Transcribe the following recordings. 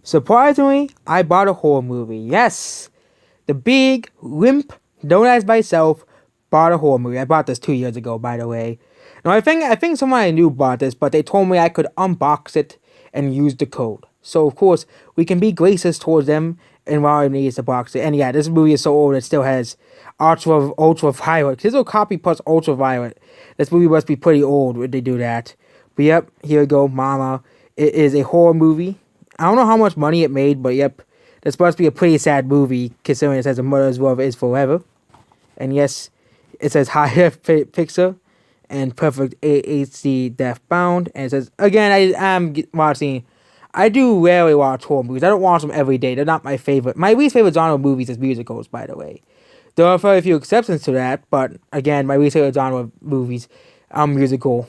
Surprisingly, I bought a horror movie. Yes, the big limp, don't ask myself, bought a horror movie. I bought this 2 years ago, by the way. Now I think someone I knew bought this, but they told me I could unbox it and use the code. So of course we can be gracious towards them and while it needs to box it. And yeah, this movie is so old it still has ultraviolet. This is a copy plus ultraviolet. This movie must be pretty old when they do that. But yep, here we go, Mama. It is a horror movie. I don't know how much money it made, but yep, this supposed to be a pretty sad movie considering it says a mother's love is forever. And yes, it says high def picture and perfect HD def bound. And it says again, I am watching. I do rarely watch horror movies. I don't watch them every day. They're not my favorite. My least favorite genre of movies is musicals, by the way. There are very few exceptions to that, but again, my least favorite genre of movies are musical.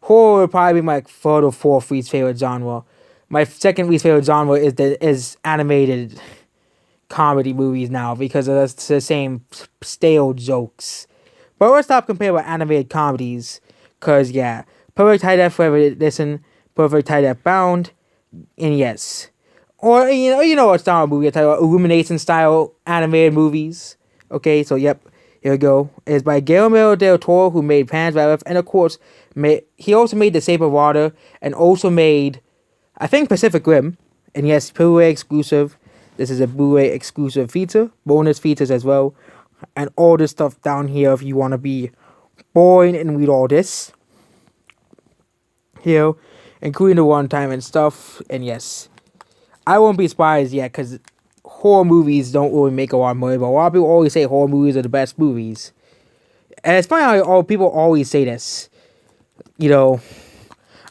Horror would probably be my third or fourth least favorite genre. My second least favorite genre is animated comedy movies now because it's the same stale jokes. But let's stop comparing with animated comedies, cause yeah, perfect high def forever listen, perfect high def bound, and yes, or you know what style movie I talk about, Illumination style animated movies. Okay, so yep, here we go. It's by Guillermo del Toro, who made Pan's Labyrinth, and of course, he also made The Shape of Water, and also made, I think, Pacific Rim. And yes, Blu-ray exclusive. This is a Blu-ray exclusive feature, bonus features as well, and all this stuff down here if you want to be boring and read all this. Here, including the runtime and stuff. And yes, I won't be surprised yet because horror movies don't really make a lot of money, but a lot of people always say horror movies are the best movies. And it's funny how all people always say this. You know,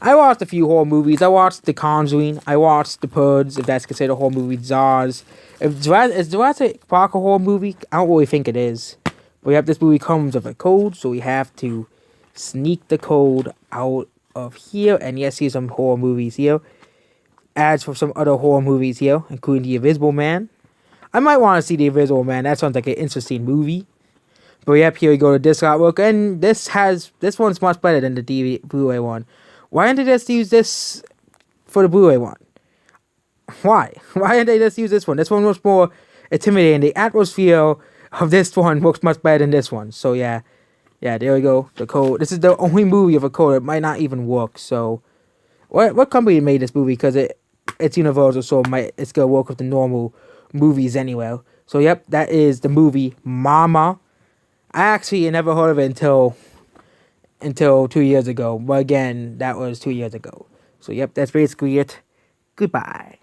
I watched a few horror movies. I watched The Conjuring. I watched The Purge, if that's considered a horror movie. Jaws. Is Jurassic Park a horror movie? I don't really think it is. But yep, this movie comes with a code, so we have to sneak the code out of here. And yes, here's some horror movies here. Ads for some other horror movies here, including The Invisible Man. I might want to see The Invisible Man. That sounds like an interesting movie. But yep, here we go to this artwork, and this one's much better than the DVD Blu-ray one. Why didn't they just use this for the Blu-ray one? Why? Why didn't they just use this one? This one looks more intimidating. The atmosphere of this one looks much better than this one. So yeah, there we go. The code. This is the only movie of a code. It might not even work. So, what company made this movie? Because it's Universal, so it's gonna work with the normal movies anyway. So yep, that is the movie Mama. I actually never heard of it until 2 years ago. But again, that was 2 years ago. So yep, that's basically it. Goodbye.